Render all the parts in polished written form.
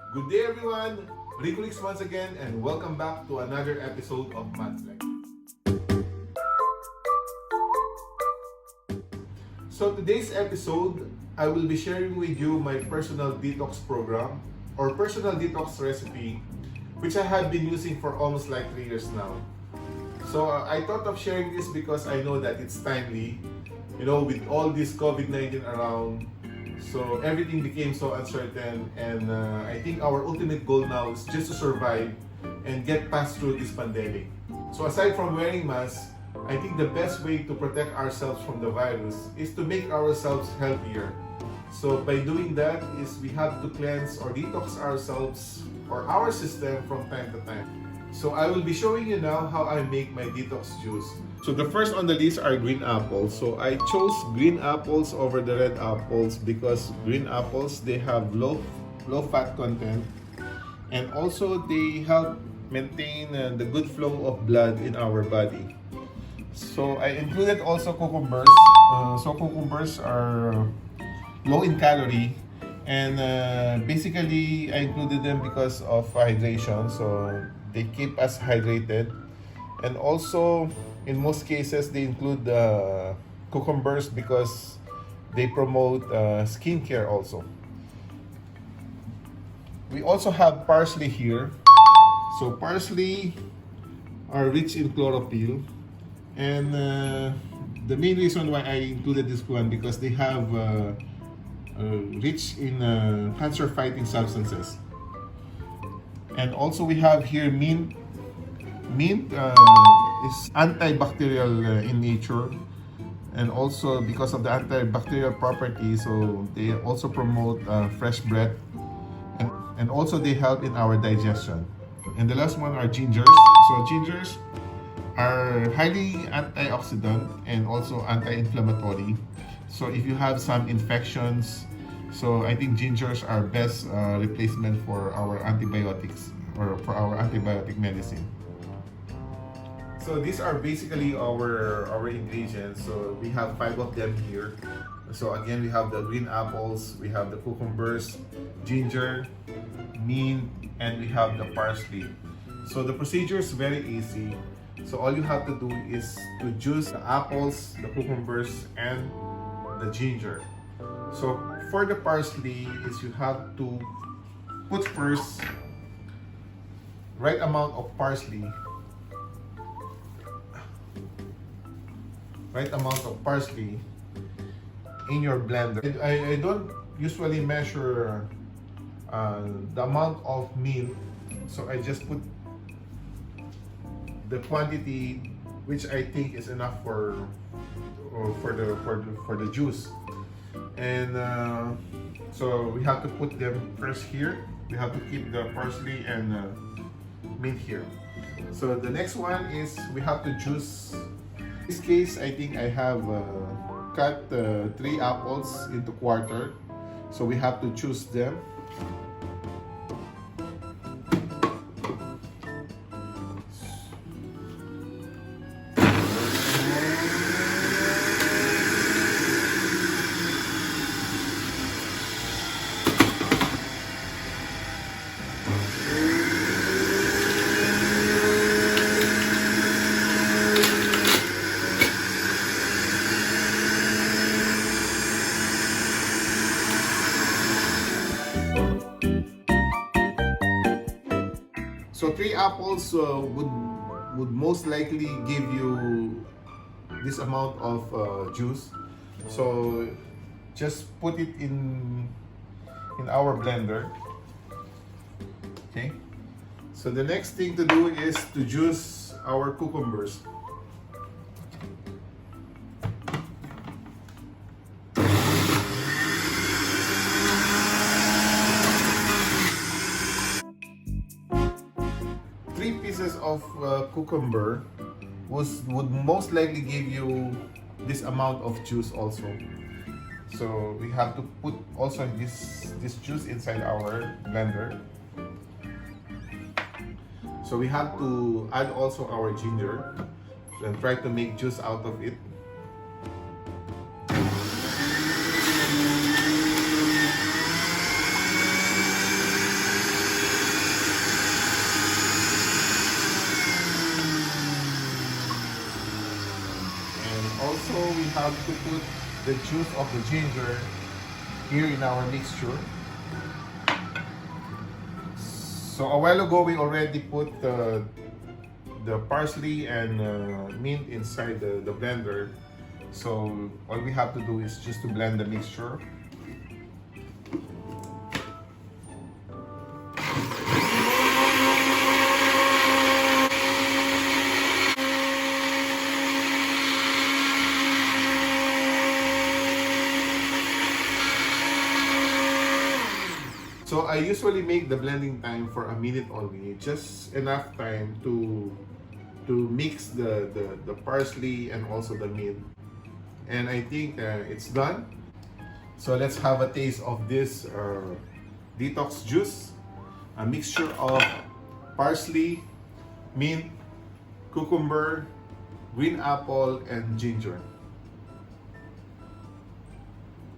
Good day everyone! Ricolix once again and welcome back to another episode of MATHFLEX. So today's episode, I will be sharing with you my personal detox program or personal detox recipe which I have been using for almost like 3 years now. So I thought of sharing this because I know that it's timely, with all this COVID-19 around. So everything became so uncertain, and I think our ultimate goal now is just to survive and get past through this pandemic. So aside from wearing masks, I think the best way to protect ourselves from the virus is to make ourselves healthier. So by doing that is we have to cleanse or detox ourselves or our system from time to time. So I will be showing you now how I make my detox juice. So the first on the list are green apples. So I chose green apples over the red apples because green apples, they have low fat content, and also they help maintain the good flow of blood in our body. So I included also cucumbers. So cucumbers are low in calorie, and basically I included them because of hydration. So they keep us hydrated, and also in most cases they include cucumbers because they promote skincare also. We also have parsley here. So parsley are rich in chlorophyll, and the main reason why I included this one because they have rich in cancer fighting substances. And also we have here mint. Mint is antibacterial in nature, and also because of the antibacterial properties, so they also promote fresh breath, and also they help in our digestion. And the last one are gingers. So gingers are highly antioxidant and also anti-inflammatory. So if you have some infections, so I think gingers are best replacement for our antibiotics or for our antibiotic medicine. So these are basically our ingredients. So we have 5 of them here. So again, we have the green apples, we have the cucumbers, ginger, mint, and we have the parsley. So the procedure is very easy. So all you have to do is to juice the apples, the cucumbers, and the ginger. So for the parsley is you have to put first right amount of parsley in your blender. I don't usually measure the amount of mint, so I just put the quantity which I think is enough for the juice. And so we have to put them first here. We have to keep the parsley and mint here. So the next one is we have to juice. In this case, I think I have cut 3 apples into quarter. So we have to choose them. So 3 apples would most likely give you this amount of juice. So just put it in our blender. Okay. So the next thing to do is to juice our cucumbers. Of cucumber would most likely give you this amount of juice also. So we have to put also this juice inside our blender. So we have to add also our ginger and try to make juice out of it. also we have to put the juice of the ginger here in our mixture. So a while ago we already put the parsley and mint inside the blender. So all we have to do is just to blend the mixture. So I usually make the blending time for a minute only, just enough time to mix the parsley and also the mint. And I think it's done. So let's have a taste of this detox juice, a mixture of parsley, mint, cucumber, green apple, and ginger.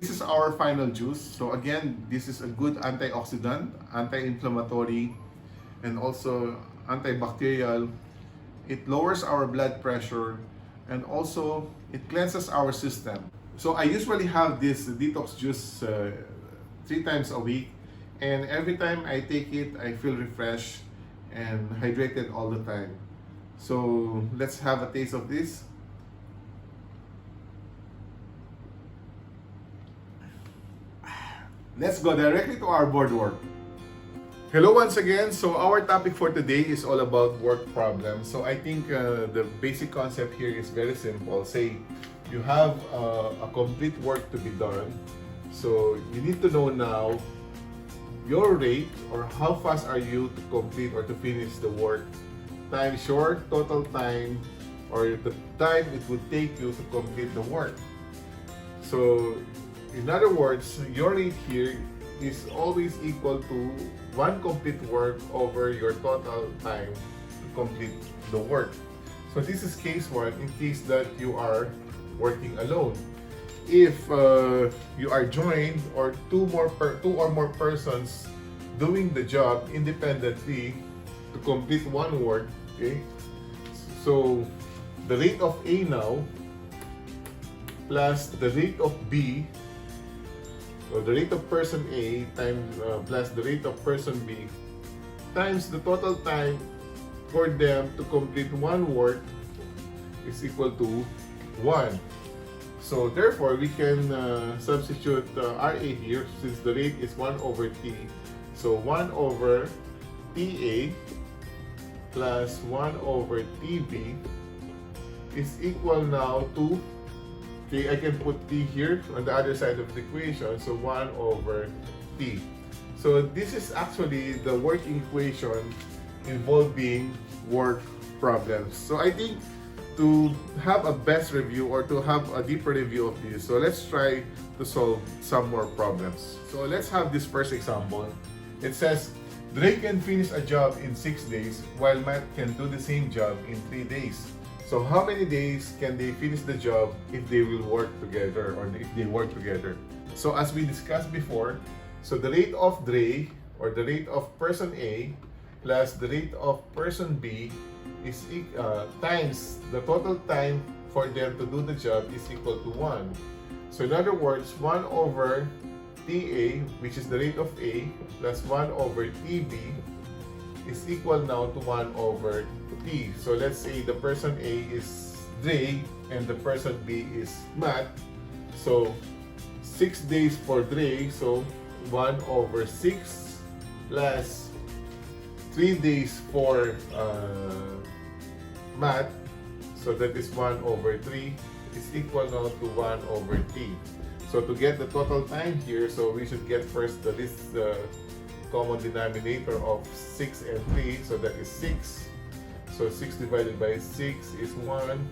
This is our final juice. So again, this is a good antioxidant, anti-inflammatory, and also antibacterial. It lowers our blood pressure and also it cleanses our system. So I usually have this detox juice 3 times a week, and every time I take it, I feel refreshed and hydrated all the time. So let's have a taste of this. Let's go directly to our board work. Hello once again. So our topic for today is all about work problems. So I think the basic concept here is very simple. Say you have a complete work to be done. So you need to know now your rate or how fast are you to complete or to finish the work. Time short, total time, or the time it would take you to complete the work. So in other words, your rate here is always equal to one complete work over your total time to complete the work. So this is case 1 in case that you are working alone. If you are joined or two or more persons doing the job independently to complete one work, okay? So the rate of A now plus the rate of B, so the rate of person A times plus the rate of person B times the total time for them to complete one work is equal to 1. So therefore, we can substitute RA here since the rate is 1 over T. So 1 over TA plus 1 over TB is equal now to, okay, I can put T here on the other side of the equation, so 1 over T. So this is actually the working equation involving work problems. So I think to have a best review or to have a deeper review of this, so let's try to solve some more problems. So let's have this first example. It says, Dre can finish a job in 6 days while Matt can do the same job in 3 days. So how many days can they finish the job if they will work together or if they work together? So as we discussed before, so the rate of Dre or the rate of person A plus the rate of person B is times the total time for them to do the job is equal to 1. So in other words, 1 over TA, which is the rate of A, plus 1 over TB is equal now to 1 over T. So let's say the person A is Dre and the person B is Matt. So 6 days for Dre, so 1 over 6 plus 3 days for Matt, so that is 1 over 3 is equal now to 1 over T. So to get the total time here, so we should get first the least common denominator of 6 and 3, so that is 6. So 6 divided by 6 is 1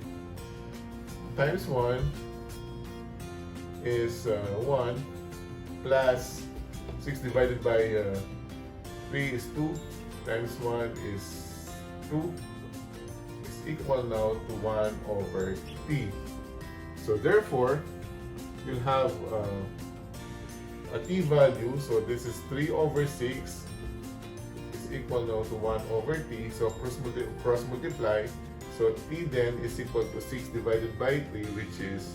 times 1 is 1 plus 6 divided by 3 is 2 times 1 is 2 is equal now to 1 over T. So therefore, you'll have a T value, so this is 3 over 6 is equal now to 1 over T, so cross multiply, So T then is equal to 6 divided by 3, which is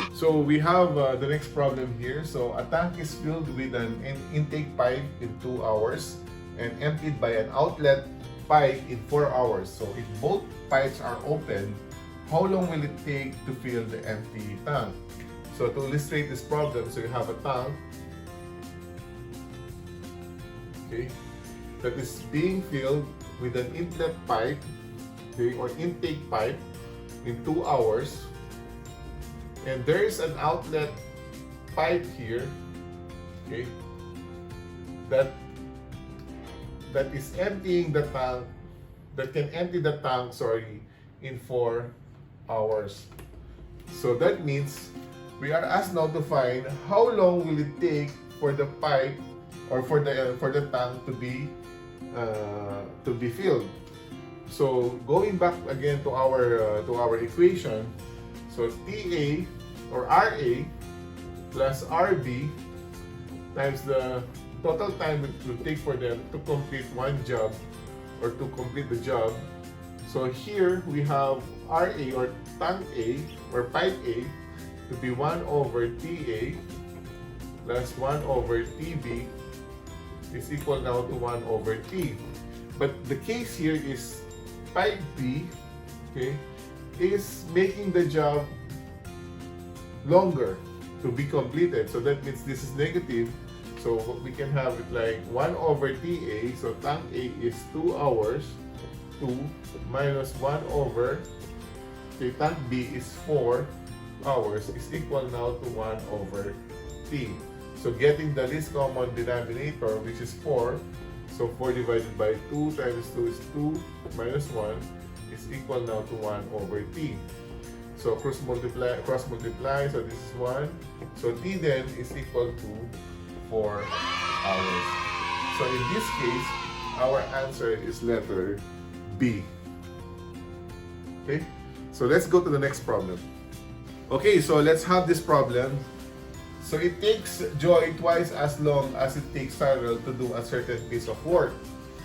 2. So we have the next problem here. So a tank is filled with an intake pipe in 2 hours and emptied by an outlet pipe in 4 hours. So if both pipes are open, how long will it take to fill the empty tank? So to illustrate this problem, so you have a tank, okay, that is being filled with an inlet pipe, okay, or intake pipe in 2 hours, and there is an outlet pipe here, okay, that is emptying the tank, that can empty the tank, sorry, in 4 hours. So that means we are asked now to find how long will it take for the pipe or for the tank to be filled. So going back again to our equation, so TA or RA plus RB times the total time it will take for them to complete one job or to complete the job. So here we have RA or tank A or pipe A to be 1 over TA plus 1 over TB is equal now to 1 over T. But the case here is pipe B, okay, is making the job longer to be completed. So that means this is negative. So we can have it like 1 over TA. So tank A is 2 hours. 2 minus 1 over, okay, tank B is 4 hours is equal now to 1 over T. So getting the least common denominator, which is 4, so 4 divided by 2 times 2 is 2 minus 1 is equal now to 1 over T. So cross multiply, so this is 1. So T then is equal to 4 hours. So in this case, our answer is letter B. Okay, so let's go to the next problem. Okay, so let's have this problem. So it takes Joy twice as long as it takes Cyril to do a certain piece of work.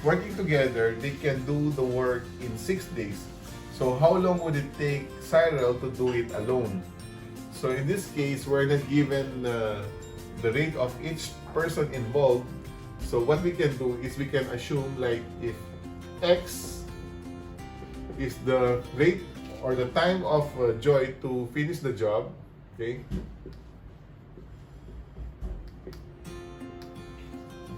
Working together, they can do the work in 6 days. So how long would it take Cyril to do it alone? So in this case, we're not given the rate of each person involved. So what we can do is we can assume like if X is the rate or the time of Joy to finish the job, okay?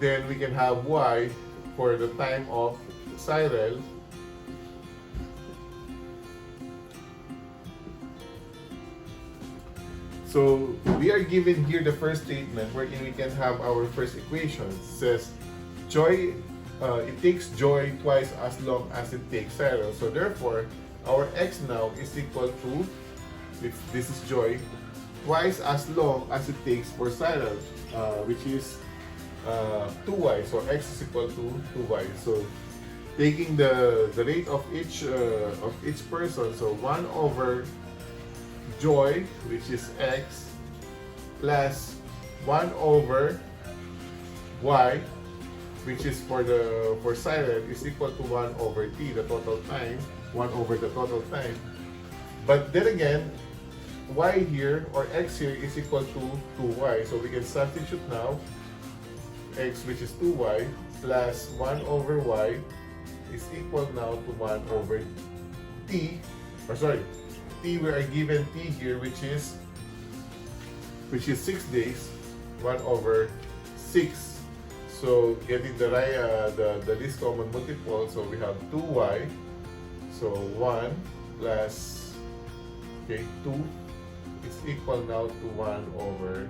Then we can have Y for the time of Cyril. So we are given here the first statement wherein we can have our first equation. It says Joy, it takes Joy twice as long as it takes Cyril. So therefore, our X now is equal to, if this is Joy, twice as long as it takes for Cyril, which is 2y. So X is equal to 2y. So taking the rate of each person, so 1 over Joy, which is X, plus 1 over Y, which is for Cyril, is equal to 1 over T, the total time, 1 over the total time. But then again, Y here, or X here, is equal to 2Y. So we can substitute now, X, which is 2Y, plus 1 over Y, is equal now to 1 over T, or sorry, T, we are given T here, which is 6 days, 1 over 6. So getting the least common multiple, so we have 2y. So 1 plus, okay, 2 is equal now to 1 over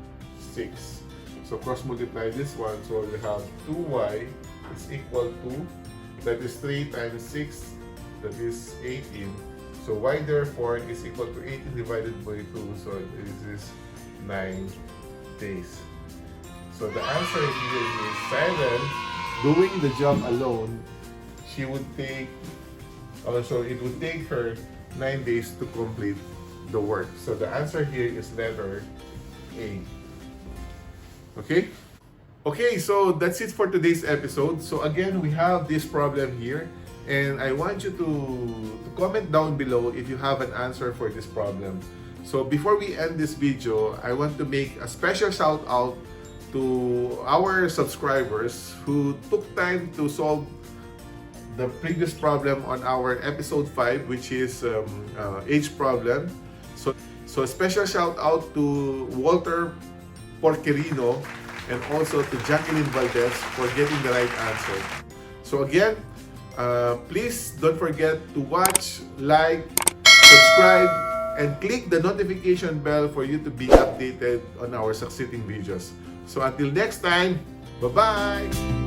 6. So cross multiply this one, so we have 2y is equal to, that is 3 times 6, that is 18. So y therefore is equal to 18 divided by 2, so this is 9 days. So the answer here is Cyril doing the job alone, she would take, so it would take her 9 days to complete the work. So the answer here is letter A. Okay? Okay, so that's it for today's episode. So again, we have this problem here. And I want you to comment down below if you have an answer for this problem. So before we end this video, I want to make a special shout out to our subscribers who took time to solve the previous problem on our episode 5, which is age problem. So special shout out to Walter Porquerino and also to Jacqueline Valdez for getting the right answer. So again, please don't forget to watch, like, subscribe, and click the notification bell for you to be updated on our succeeding videos. So until next time, bye-bye!